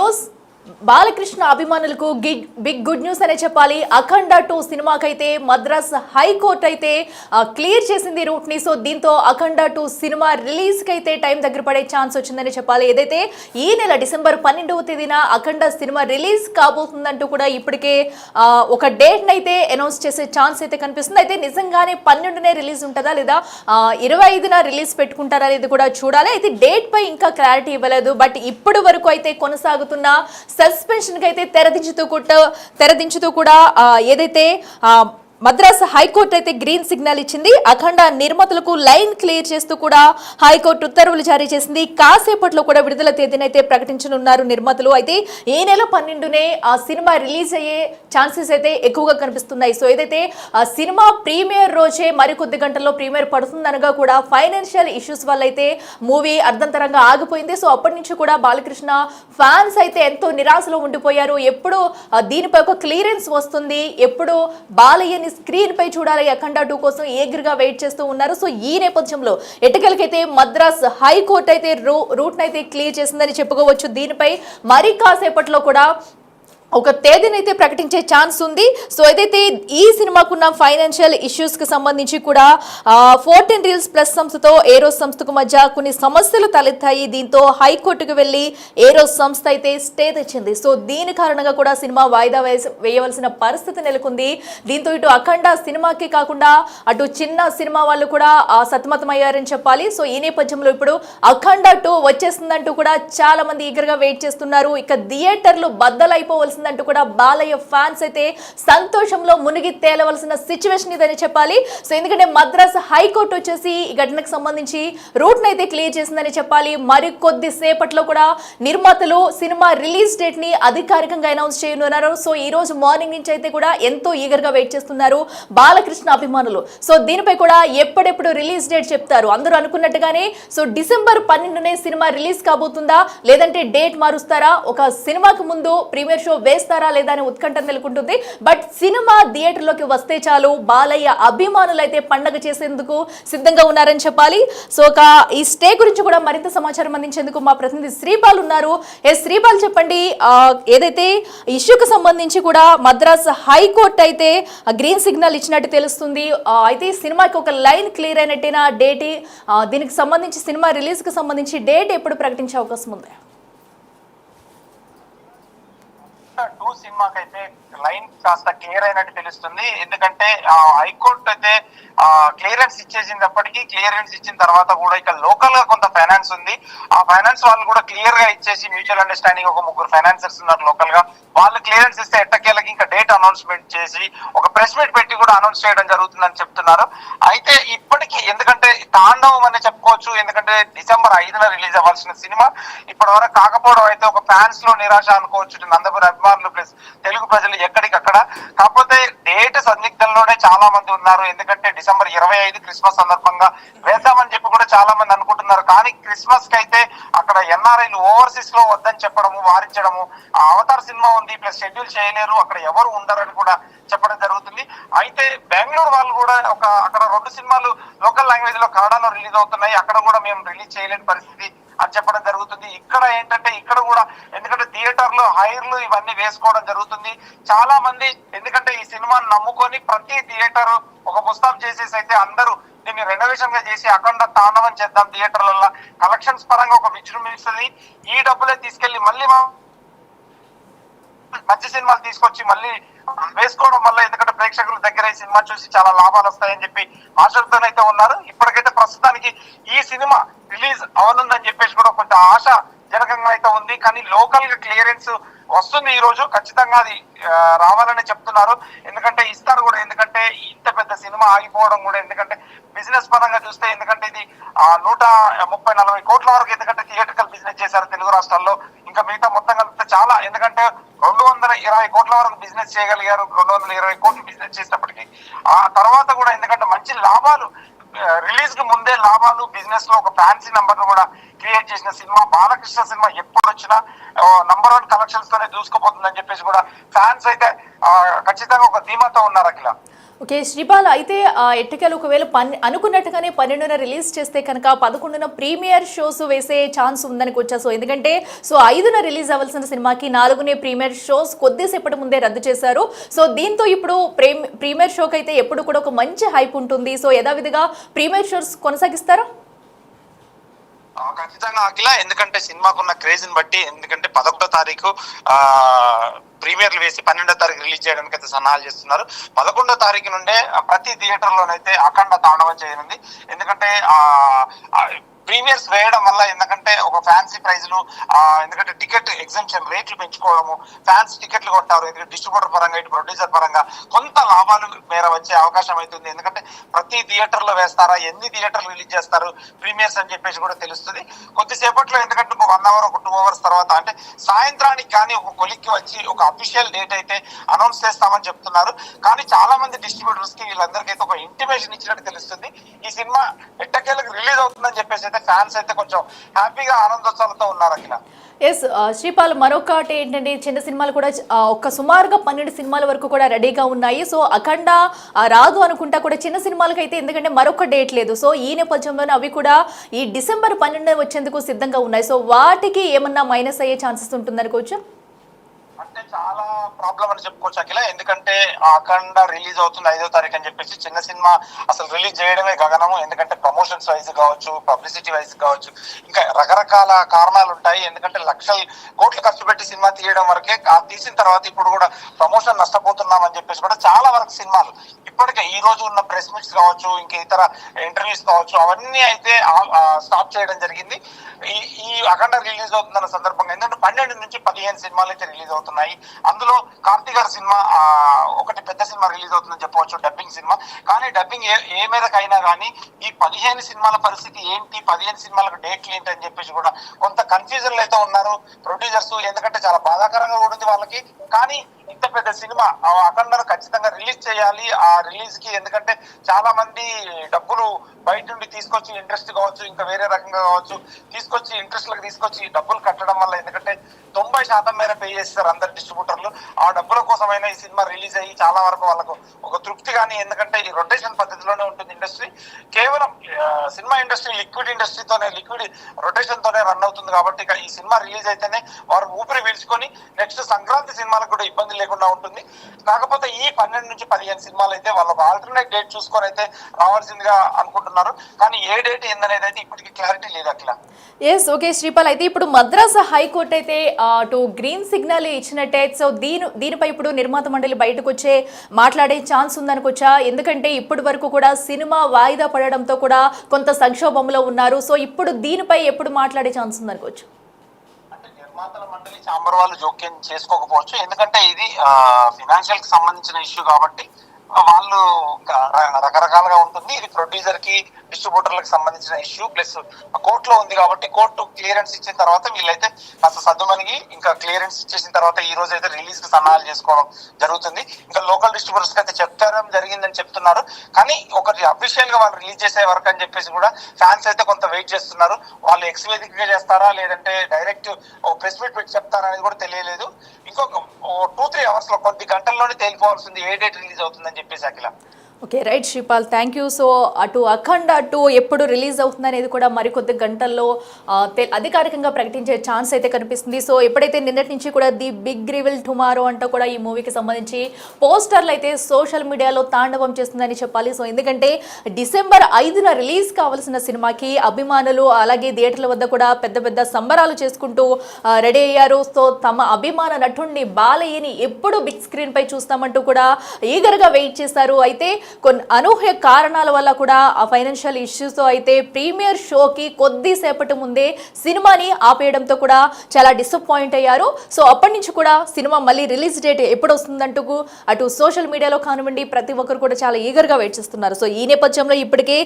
News Balakrishna అభిమానులకు big good news అనే చెప్పాలి. అఖండ 2 సినిమాకైతే మద్రాస్ హైకోర్టు అయితే క్లియర్ చేసింది రూట్ ని. సో దీంతో అఖండ 2 సినిమా రిలీజ్ కి అయితే టైం దగ్గర పడే ఛాన్స్ వచ్చిందని చెప్పాలి. ఏదైతే ఈ నెల డిసెంబర్ 12వ తేదీన అఖండ సినిమా రిలీజ్ కాబోతుందంటూ కూడా ఇప్పటికే ఒక డేట్ అయితే అనౌన్స్ చేసే ఛాన్స్ అయితే కనిపిస్తుంది. అయితే నిజంగానే 12నే రిలీజ్ ఉంటుందా లేదా 25న రిలీజ్ పెట్టుకుంటారా అనేది కూడా చూడాలి. అయితే డేట్ పై ఇంకా క్లారిటీ ఇవ్వలేదు. బట్ ఇప్పటి వరకు అయితే కొనసాగుతున్న సస్పెన్షన్ కి అయితే తెరదించుతూ కూడా ఏదైతే మద్రాస్ హైకోర్టు అయితే గ్రీన్ సిగ్నల్ ఇచ్చింది. అఖండ నిర్మాతలకు లైన్ క్లియర్ చేస్తూ కూడా హైకోర్టు ఉత్తర్వులు జారీ చేసింది. కాసేపట్లో కూడా విడుదల తేదీని అయితే ప్రకటించనున్నారు నిర్మాతలు. అయితే ఈ నెల 12నే ఆ సినిమా రిలీజ్ అయ్యే ఛాన్సెస్ అయితే ఎక్కువగా కనిపిస్తున్నాయి. సో ఏదైతే ఆ సినిమా ప్రీమియర్ రోజే మరికొద్ది గంటల్లో ప్రీమియర్ పడుతుందనగా కూడా ఫైనాన్షియల్ ఇష్యూస్ వల్ల అయితే మూవీ అర్ధంతరంగా ఆగిపోయింది. సో అప్పటి నుంచి కూడా బాలకృష్ణ ఫ్యాన్స్ అయితే ఎంతో నిరాశలో ఉండిపోయారు. ఎప్పుడు దీనిపై ఒక క్లియరెన్స్ వస్తుంది, ఎప్పుడు బాలయ్యని స్క్రీన్ పై చూడాలి అఖండ 2 కోసం ఏగ్రిగా వెయిట్ చేస్తూ ఉన్నారు. సో ఈ నేపథ్యంలో ఎట్టకేలకైతే మద్రాస్ హైకోర్టు అయితే రూట్ అయితే క్లియర్ చేసిందని చెప్పుకోవచ్చు. దీనిపై మరి కాసేపట్లో కూడా ఒక తేదీని అయితే ప్రకటించే ఛాన్స్ ఉంది. సో ఏదైతే ఈ సినిమాకున్న ఫైనాన్షియల్ ఇష్యూస్ కి సంబంధించి కూడా 14 రీల్స్ ప్లస్ సంస్థతో ఏరోస్ సంస్థకు మధ్య కొన్ని సమస్యలు తలెత్తాయి. దీంతో హైకోర్టుకు వెళ్లి ఏరోస్ సంస్థ అయితే స్టే తెచ్చింది. సో దీని కారణంగా కూడా సినిమా వాయిదా వేయవలసిన పరిస్థితి నెలకొంది. దీంతో ఇటు అఖండ సినిమాకి కాకుండా అటు చిన్న సినిమా వాళ్ళు కూడా సతమతమయ్యారని చెప్పాలి. సో ఈ నేపథ్యంలో ఇప్పుడు అఖండ 2 వచ్చేస్తుందంటూ కూడా చాలా మంది ఈగర్గా వెయిట్ చేస్తున్నారు. ఇక థియేటర్లు బద్దలైపోవలసిన అంటూ కూడా బాలయ్య ఫ్యాన్స్ అయితే సంతోషంలో మునిగి తేలవలసిన సిచ్యువేషన్ ఇదని చెప్పాలి. సో ఎందుకంటే మద్రాస్ హైకోర్టు వచ్చేసి ఈ ఘటనకు సంబంధించి రూట్ అయితే క్లియర్ చేసిందని చెప్పాలి. మరి కొద్ది సేపట్లో కూడా నిర్మాతలు సినిమా రిలీజ్ డేట్ ని అధికారికంగా అనౌన్స్ చేయనున్నారు. సో ఈ రోజు మార్నింగ్ నుంచి అయితే కూడా ఎంతో ఈగర్ గా వెయిట్ చేస్తున్నారు బాలకృష్ణ అభిమానులు. సో దీనిపై కూడా ఎప్పుడెప్పుడు రిలీజ్ డేట్ చెప్తారు. అందరూ అనుకున్నట్టుగానే సో డిసెంబర్ 12నే సినిమా రిలీజ్ కాబోతుందా, లేదంటే డేట్ మారుస్తారా, ఒక సినిమాకు ముందు ప్రీమియర్ షో వేస్తారా లేదా అని ఉత్కంఠ నెలకొంటుంది. బట్ సినిమా థియేటర్ లోకి వస్తే చాలు బాలయ్య అభిమానులు అయితే పండగ చేసేందుకు సిద్ధంగా ఉన్నారని చెప్పాలి. సో ఈ స్టే గురించి కూడా మరింత సమాచారం అందించేందుకు మా ప్రతినిధి శ్రీపాల్ ఉన్నారు. శ్రీపాల్ చెప్పండి, ఏదైతే ఇష్యూకి సంబంధించి కూడా మద్రాస్ హైకోర్టు అయితే గ్రీన్ సిగ్నల్ ఇచ్చినట్టు తెలుస్తుంది. అయితే సినిమాకి ఒక లైన్ క్లియర్ అయినట్టేనా డేట్, దీనికి సంబంధించి సినిమా రిలీజ్ కి సంబంధించి డేట్ ఎప్పుడు ప్రకటించే అవకాశం ఉంది? 2 సినిమాకైతే లైన్ కాస్త క్లియర్ అయినట్టు తెలుస్తుంది. ఎందుకంటే హైకోర్టు అయితే క్లియరెన్స్ ఇచ్చేసినప్పటికీ క్లియరెన్స్ ఇచ్చిన తర్వాత కూడా ఇక లోకల్ గా కొంత ఫైనాన్స్ ఉంది. ఆ ఫైనాన్స్ వాళ్ళు కూడా క్లియర్ గా ఇచ్చేసి మ్యూచువల్ అండర్స్టాండింగ్ ఒక 3 ఫైనాన్సర్స్ ఉన్నారు లోకల్ గా, వాళ్ళు క్లియరెన్స్ ఇస్తే ఎట్టకేలకి ఇంకా డేట్ అనౌన్స్మెంట్ చేసి ఒక ప్రెస్ మీట్ పెట్టి కూడా అనౌన్స్ చేయడం జరుగుతుందని చెప్తున్నారు. అయితే ఇప్పటికీ ఎందుకంటే తాండవం అని చెప్పుకోవచ్చు, ఎందుకంటే డిసెంబర్ 5న రిలీజ్ అవ్వాల్సిన సినిమా ఇప్పటి వరకు కాకపోవడం అయితే ఒక ఫ్యాన్స్ లో నిరాశ అనుకోవచ్చు. నందమూరి అభిమానులు ప్లస్ తెలుగు ప్రజలు ఎక్కడికక్కడ. కాకపోతే డేట్ సందిగ్ధంలోనే చాలా మంది ఉన్నారు. ఎందుకంటే డిసెంబర్ 25 క్రిస్మస్ సందర్భంగా వేద్దామని చెప్పి కూడా చాలా మంది అనుకుంటున్నారు. కానీ క్రిస్మస్ కి అయితే అక్కడ ఎన్ఆర్ఐలు ఓవర్సీస్ లో వద్దని చెప్పడము, వారించడము, అవతార్ సినిమా ఉంది ప్లస్ షెడ్యూల్ చేయలేరు, అక్కడ ఎవరు ఉండరని కూడా చెప్పడం జరుగుతుంది. అయితే బెంగళూరు వాళ్ళు కూడా అక్కడ 2 సినిమాలు లోకల్ లాంగ్వేజ్ లో కన్నడలో రిలీజ్ అవుతున్నాయి, అక్కడ కూడా మేము రిలీజ్ చేయలేని పరిస్థితి అని చెప్పడం జరుగుతుంది. ఇక్కడ ఏంటంటే ఇక్కడ కూడా ఎందుకంటే థియేటర్లు హైర్లు ఇవన్నీ వేసుకోవడం జరుగుతుంది. చాలా మంది ఎందుకంటే ఈ సినిమాను నమ్ముకొని ప్రతి థియేటర్ ఒక పుస్తకం చేసేసి అయితే అందరూ దీన్ని రెనోవేషన్ గా చేసి అఖండ తాండవం చేద్దాం థియేటర్లలో కలెక్షన్స్ పరంగా ఒక విజృంభిస్తుంది. ఈ డబ్బులే తీసుకెళ్లి మళ్ళీ మంచి సినిమాలు తీసుకొచ్చి మళ్ళీ వేసుకోవడం వల్ల ఎందుకంటే ప్రేక్షకుల దగ్గర ఈ సినిమా చూసి చాలా లాభాలు వస్తాయని చెప్పి ఆశలతోనైతే ఉన్నారు. ఇప్పటికైతే ప్రస్తుతానికి ఈ సినిమా రిలీజ్ అవనుందని చెప్పేసి కూడా కొంత ఆశ జనకంగా అయితే ఉంది. కానీ లోకల్ గా క్లియరెన్స్ వస్తుంది ఈ రోజు, ఖచ్చితంగా అది రావాలని చెప్తున్నారు. ఎందుకంటే ఇస్తారు కూడా, ఎందుకంటే ఇంత పెద్ద సినిమా ఆగిపోవడం కూడా ఎందుకంటే బిజినెస్ పరంగా చూస్తే ఎందుకంటే ఇది 130-140 కోట్ల వరకు ఎందుకంటే థియేటర్కల్ బిజినెస్ చేశారు తెలుగు రాష్ట్రాల్లో. ఇంకా మిగతా మొత్తం కలిపితే చాలా ఎందుకంటే 220 కోట్ల వరకు బిజినెస్ చేయగలిగారు. 220 కోట్లు బిజినెస్ చేసినప్పటికీ ఆ తర్వాత కూడా ఎందుకంటే మంచి లాభాలు రిలీజ్ కు ముందే లాభాలు బిజినెస్ లో ఒక ఫ్యాన్సీ నంబర్ ను కూడా క్రియేట్ చేసిన సినిమా బాలకృష్ణ సినిమా ఎప్పుడు వచ్చినా నంబర్ 1 కలెక్షన్స్ తోనే దూసుకుపోతుందని చెప్పేసి కూడా ఫ్యాన్స్ అయితే ఖచ్చితంగా ఒక ధీమాతో ఉన్నారు. అఖిల ఓకే శ్రీపాల్ అయితే ఎట్టకేలు ఒకవేళ అనుకున్నట్టుగానే 12న రిలీజ్ చేస్తే కనుక 11న ప్రీమియర్ షోస్ వేసే ఛాన్స్ ఉందనుకోవచ్చా? సో ఎందుకంటే 5న రిలీజ్ అవ్వాల్సిన సినిమాకి 4నే ప్రీమియర్ షోస్ కొద్దిసేపటి ముందే రద్దు చేశారు. సో దీంతో ఇప్పుడు ప్రీమియర్ షోకి అయితే ఎప్పుడు కూడా ఒక మంచి హైప్ ఉంటుంది. సో యథావిధిగా ప్రీమియర్ షోస్ కొనసాగిస్తారా? ఖచ్చితంగా అఖిల, ఎందుకంటే సినిమాకున్న క్రేజ్ ని బట్టి, ఎందుకంటే 11వ తారీఖు ప్రీమియర్లు వేసి 12వ తారీఖు రిలీజ్ చేయడానికి అయితే సన్నాహాలు చేస్తున్నారు. 11వ తారీఖు నుండే ప్రతి థియేటర్ లోనైతే అఖండ తాండవం చేయనుంది. ఎందుకంటే ప్రీమియర్స్ వేయడం వల్ల, ఎందుకంటే ఒక ఫ్యాన్సీ ప్రైజ్లు, ఎందుకంటే టికెట్ ఎగ్జామ్షన్ రేట్లు పెంచుకోవడము, ఫ్యాన్స్ టికెట్లు కొంటారు, ఎందుకంటే డిస్ట్రిబ్యూటర్ పరంగా ఇటు ప్రొడ్యూసర్ పరంగా కొంత లాభాలు మేర వచ్చే అవకాశం అవుతుంది. ఎందుకంటే ప్రతి థియేటర్ లో వేస్తారా, ఎన్ని థియేటర్లు రిలీజ్ చేస్తారు ప్రీమియర్స్ అని చెప్పేసి కూడా తెలుస్తుంది కొద్దిసేపట్లో. ఎందుకంటే ఒక 1 అవర్, ఒక 2 అవర్స్ తర్వాత, అంటే సాయంత్రానికి కానీ ఒక కొలిక్కి వచ్చి ఒక అఫీషియల్ డేట్ అయితే అనౌన్స్ చేస్తామని చెప్తున్నారు. కానీ చాలా మంది డిస్ట్రిబ్యూటర్స్ కి వీళ్ళందరికీ అయితే ఒక ఇంటిమేషన్ ఇచ్చినట్టు తెలుస్తుంది. ఈ సినిమా ఎట్టకేలకు రిలీజ్ అవుతుందని చెప్పేసి ఫ్యాన్స్ అయితే కొంచెం హ్యాపీగా ఆనందోత్సవాలతో ఉన్నారు అఖిల. ఎస్ శ్రీపాల్, మరొకటి ఏంటంటే చిన్న సినిమాలు కూడా ఒక సుమారుగా 12 సినిమాల వరకు కూడా రెడీగా ఉన్నాయి. సో అఖండ రాదు అనుకుంటా కూడా చిన్న సినిమాలకు అయితే, ఎందుకంటే మరొక డేట్ లేదు. సో ఈ నేపథ్యంలోనే అవి కూడా ఈ డిసెంబర్ 12 వచ్చేందుకు సిద్ధంగా ఉన్నాయి. సో వాటికి ఏమన్నా మైనస్ అయ్యే ఛాన్సెస్ ఉంటుంది అనుకోవచ్చు? అంటే చాలా ప్రాబ్లం అని చెప్పుకోవచ్చు అఖిల. ఎందుకంటే అఖండ రిలీజ్ అవుతుంది 5వ తారీఖు అని చెప్పేసి చిన్న సినిమా అసలు రిలీజ్ చేయడమే గగనము. ఎందుకంటే ప్రమోషన్స్ వైజ్ కావచ్చు, పబ్లిసిటీ వైజ్ కావచ్చు, ఇంకా రకరకాల కారణాలు ఉంటాయి. ఎందుకంటే లక్షల కోట్లు ఖర్చు పెట్టి సినిమా తీయడం వరకే, తీసిన తర్వాత ఇప్పుడు కూడా ప్రమోషన్ నష్టపోతున్నాం అని చెప్పేసి కూడా చాలా వరకు సినిమాలు ఇప్పటికే ఈ రోజు ఉన్న ప్రెస్ మీట్స్ కావచ్చు, ఇంకా ఇతర ఇంటర్వ్యూస్ కావచ్చు, అవన్నీ అయితే స్టాప్ చేయడం జరిగింది. ఈ అఖండ రిలీజ్ అవుతుందన్న సందర్భంగా, ఎందుకంటే 12 నుంచి 15 సినిమాలు అయితే రిలీజ్ అవుతున్నాయి. అందులో కార్తీ గారి సినిమా ఒకటి పెద్ద సినిమా రిలీజ్ అవుతుందని చెప్పవచ్చు, డబ్బింగ్ సినిమా. కానీ డబ్బింగ్ ఏ మేరకైనా కానీ ఈ 15 సినిమాల పరిస్థితి ఏంటి, 15 సినిమాలకు డేట్లు ఏంటి అని చెప్పేసి కూడా కొంత కన్ఫ్యూజన్ అయితే ఉన్నారు ప్రొడ్యూసర్స్. ఎందుకంటే చాలా బాధాకరంగా కూడా ఉంది వాళ్ళకి. కానీ ఇంత పెద్ద సినిమా అఖండను ఖచ్చితంగా రిలీజ్ చేయాలి. ఆ రిలీజ్ కి, ఎందుకంటే చాలా మంది డబ్బులు బయట నుండి తీసుకొచ్చి, ఇంట్రెస్ట్ కావచ్చు, ఇంకా వేరే రకంగా కావచ్చు, తీసుకొచ్చి ఇంట్రెస్ట్లకు తీసుకొచ్చి డబ్బులు కట్టడం వల్ల, ఎందుకంటే 90% మేర పే చేస్తారు అందరు డిస్ట్రిబ్యూటర్లు. ఆ డబ్బుల కోసమైనా ఈ సినిమా రిలీజ్ అయ్యి చాలా వరకు వాళ్ళకు ఒక తృప్తి. కానీ ఎందుకంటే ఈ రొటేషన్ పద్ధతిలోనే ఉంటుంది ఇండస్ట్రీ. కేవలం సినిమా ఇండస్ట్రీ లిక్విడ్ ఇండస్ట్రీతోనే, లిక్విడ్ రొటేషన్ తోనే రన్ అవుతుంది. కాబట్టి ఈ సినిమా రిలీజ్ అయితేనే వారు ఊపిరి పీల్చుకొని నెక్స్ట్ సంక్రాంతి సినిమాలకు కూడా ఇబ్బంది లేకుండా ఉంటుంది. కాకపోతే ఈ 12 నుంచి 15 సినిమాలు అయితే వాళ్ళకు ఆల్టర్నేట్ డేట్ చూసుకొని అయితే రావాల్సిందిగా అనుకుంటున్నారు. కానీ ఏ డేట్ ఏందనేది అయితే ఇప్పటికీ క్లారిటీ లేదు అఖిల. ఎస్ ఓకే శ్రీపాల్, అయితే ఇప్పుడు మద్రాసు హైకోర్టు అయితే అటు గ్రీన్ సిగ్నల్ ఇచ్చినట్టే. సో దీనిపై ఇప్పుడు నిర్మాత మండలి బయటకు వచ్చే మాట్లాడే ఛాన్స్ ఉందనుకోవచ్చా? ఎందుకంటే ఇప్పటి వరకు కూడా సినిమా వాయిదా పడడంతో కూడా కొంత సంక్షోభంలో ఉన్నారు. సో ఇప్పుడు దీనిపై ఎప్పుడు మాట్లాడే ఛాన్స్ ఉందనుకోవచ్చు? నిర్మాతల మండలి ఛాంబర్ వాళ్ళు జోక్యం చేసుకోకపోవచ్చు. ఎందుకంటే ఇది ఫినాన్షియల్ కి సంబంధించిన ఇష్యూ కాబట్టి వాళ్ళు రకరకాలుగా ఉంటుంది. ఇది ప్రొడ్యూసర్ కి, డిస్ట్రిబ్యూటర్లకు సంబంధించిన ఇష్యూ, ప్లస్ కోర్టులో ఉంది కాబట్టి కోర్టు క్లియరెన్స్ ఇచ్చిన తర్వాత వీళ్ళైతే కాస్త సద్దుమనిగి ఇంకా క్లియరెన్స్ ఇచ్చేసిన తర్వాత ఈ రోజు అయితే రిలీజ్ కి సన్నాహాలు చేసుకోవడం జరుగుతుంది. ఇంకా లోకల్ డిస్ట్రిబ్యూటర్స్ కి అయితే చెప్పడం జరిగిందని చెప్తున్నారు. కానీ ఒకటి అఫీషియల్ గా వాళ్ళు రిలీజ్ చేసే వరకు అని చెప్పేసి కూడా ఫ్యాన్స్ అయితే కొంత వెయిట్ చేస్తున్నారు. వాళ్ళు ఎక్స్వేదిక్ గా చేస్తారా, లేదంటే డైరెక్ట్ ప్రెస్ మీట్ పెట్టి చెప్తారా అనేది కూడా తెలియలేదు. ఇంకొక 2-3 అవర్స్ లో, కొద్ది గంటల్లోనే తేలిపోవాల్సింది ఏ డేట్ రిలీజ్ అవుతుందని చెప్పేసి Akhila. Okay right Sripal, thank you. So అటు అఖండ 2 ఎప్పుడు రిలీజ్ అవుతుంది అనేది కూడా మరికొద్ది గంటల్లో అధికారికంగా ప్రకటించే ఛాన్స్ అయితే కనిపిస్తుంది. సో ఎప్పుడైతే నిన్నటి నుంచి కూడా ది బిగ్ రివీల్ టుమారో అంటూ కూడా ఈ మూవీకి సంబంధించి పోస్టర్లు అయితే సోషల్ మీడియాలో తాండవం చేస్తుందని చెప్పాలి. సో ఎందుకంటే డిసెంబర్ 5న రిలీజ్ కావాల్సిన సినిమాకి అభిమానులు అలాగే థియేటర్ల వద్ద కూడా పెద్ద పెద్ద సంబరాలు చేసుకుంటూ రెడీ అయ్యారు. సో తమ అభిమాన నటుడిని బాలయ్యని ఎప్పుడు బిగ్ స్క్రీన్ పై చూస్తామంటూ కూడా ఈగర్గా వెయిట్ చేస్తారు. అయితే కొన్ని అనూహ్య కారణాల వల్ల కూడా ఆ ఫైనాన్షియల్ ఇష్యూస్తో అయితే ప్రీమియర్ షోకి కొద్దిసేపటి ముందే సినిమాని ఆపేయడంతో కూడా చాలా డిసప్పాయింట్ అయ్యారు. సో అప్పటి నుంచి కూడా సినిమా మళ్ళీ రిలీజ్ డేట్ ఎప్పుడు వస్తుందంటూ అటు సోషల్ మీడియాలో కానివ్వండి ప్రతి ఒక్కరు కూడా చాలా ఈగర్గా వెయిట్ చేస్తున్నారు. సో ఈ నేపథ్యంలో ఇప్పటికే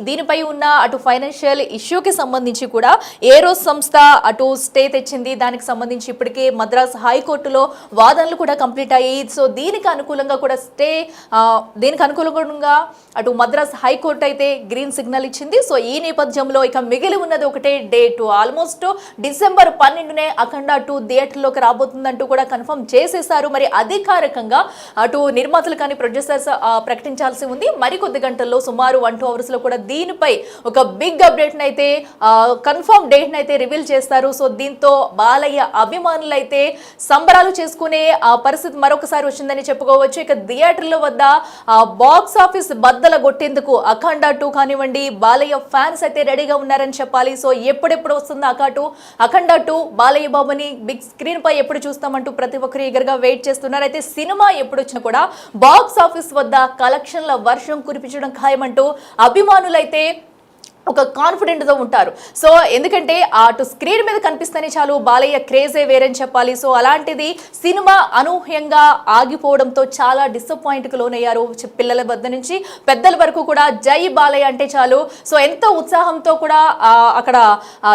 దీనిపై ఉన్న అటు ఫైనాన్షియల్ ఇష్యూకి సంబంధించి కూడా ఏరోస్ సంస్థ అటు స్టే తెచ్చింది. దానికి సంబంధించి ఇప్పటికే మద్రాస్ హైకోర్టులో వాదనలు కూడా కంప్లీట్ అయ్యాయి. సో దీనికి అనుకూలంగా కూడా దీనికి దీనికి అనుకూలంగా అటు మద్రాస్ హైకోర్టు అయితే గ్రీన్ సిగ్నల్ ఇచ్చింది. సో ఈ నేపథ్యంలో ఇక మిగిలి ఉన్నది ఒకటే డేట్, ఆల్మోస్ట్ డిసెంబర్ 12నే అఖండ 2 థియేటర్లోకి రాబోతుందంటూ కూడా కన్ఫర్మ్ చేసేసారు. మరి అధికారికంగా అటు నిర్మాతలు కానీ ప్రొడ్యూసర్స్ ప్రకటించాల్సి ఉంది. మరికొద్ది గంటల్లో సుమారు 1-2 అవర్స్ లో కూడా దీనిపై ఒక బిగ్ అప్డేట్ అయితే కన్ఫర్మ్ డేట్ అయితే రివీల్ చేస్తారు. సో దీంతో బాలయ్య అభిమానులు అయితే సంబరాలు చేసుకునే పరిస్థితి మరొకసారి వచ్చిందని చెప్పుకోవచ్చు. ఇక థియేటర్ల వద్ద బాక్స్ ఆఫీస్ బద్దల కొట్టేందుకు అఖండ 2 కానివ్వండి, బాలయ్య ఫ్యాన్స్ అయితే రెడీగా ఉన్నారని చెప్పాలి. సో ఎప్పుడెప్పుడు వస్తుంది అఖండ 2 బాలయ్య బాబుని బిగ్ స్క్రీన్ పై ఎప్పుడు చూస్తామంటూ ప్రతి ఒక్కరు ఈగర్గా వెయిట్ చేస్తున్నారు. అయితే సినిమా ఎప్పుడు వచ్చినా కూడా బాక్స్ ఆఫీస్ వద్ద కలెక్షన్ల వర్షం కురిపించడం ఖాయమంటూ అభిమానులైతే ఒక కాన్ఫిడెంట్ తో ఉంటారు. సో ఎందుకంటే అటు స్క్రీన్ మీద కనిపిస్తేనే చాలు బాలయ్య క్రేజే వేరని చెప్పాలి. సో అలాంటిది సినిమా అనూహ్యంగా ఆగిపోవడంతో చాలా డిసప్పాయింట్ కు లోనయ్యారు. పిల్లల వద్ద నుంచి పెద్దల వరకు కూడా జై బాలయ్య అంటే చాలు సో ఎంతో ఉత్సాహంతో కూడా అక్కడ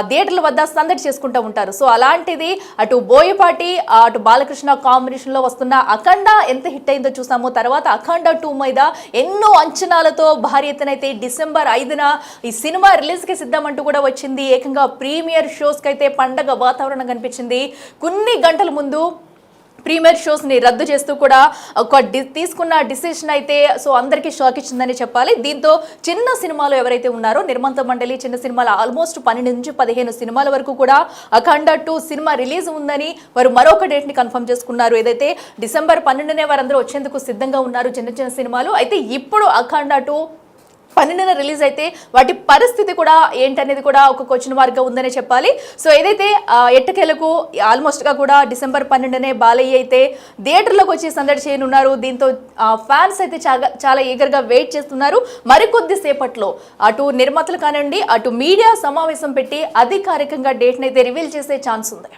థియేటర్ల వద్ద సందడి చేసుకుంటూ ఉంటారు. సో అలాంటిది అటు బోయపాటి అటు బాలకృష్ణ కాంబినేషన్ లో వస్తున్న అఖండ ఎంత హిట్ అయిందో చూసాము. తర్వాత అఖండ 2 మీద ఎన్నో అంచనాలతో భారీ ఎత్తున అయితే డిసెంబర్ 5న ఈ సినిమా రిలీజ్ కి సిద్ధమంటూ కూడా వచ్చింది. ఏకంగా ప్రీమియర్ షోస్ కి అయితే పండగ వాతావరణం కనిపించింది. కొన్ని గంటల ముందు ప్రీమియర్ షోస్ ని రద్దు చేస్తూ కూడా ఒక తీసుకున్న డిసిషన్ అయితే సో అందరికీ షాక్ ఇచ్చిందని చెప్పాలి. దీంతో చిన్న సినిమాలు ఎవరైతే ఉన్నారో నిర్మాత మండలి చిన్న సినిమాలు ఆల్మోస్ట్ 12 నుంచి 15 సినిమాల వరకు కూడా అఖండ 2 సినిమా రిలీజ్ ఉందని వారు మరొక డేట్ ని కన్ఫర్మ్ చేసుకున్నారు. ఏదైతే డిసెంబర్ 12నే వారందరూ వచ్చేందుకు సిద్ధంగా ఉన్నారు చిన్న చిన్న సినిమాలు. అయితే ఇప్పుడు అఖండ 2 12న రిలీజ్ అయితే వాటి పరిస్థితి కూడా ఏంటనేది కూడా ఒక క్వశ్చన్ మార్క్ గా ఉందనే చెప్పాలి. సో ఏదైతే ఎట్టకేలకు ఆల్మోస్ట్ గా కూడా డిసెంబర్ 12నే బాలయ్య అయితే థియేటర్లోకి వచ్చి సందడి చేయనున్నారు. దీంతో ఫ్యాన్స్ అయితే చాలా ఈగర్ గా వెయిట్ చేస్తున్నారు. మరికొద్ది సేపట్లో అటు నిర్మాతలు కానివ్వండి అటు మీడియా సమావేశం పెట్టి అధికారికంగా డేట్ అయితే రివీల్ చేసే ఛాన్స్ ఉంది.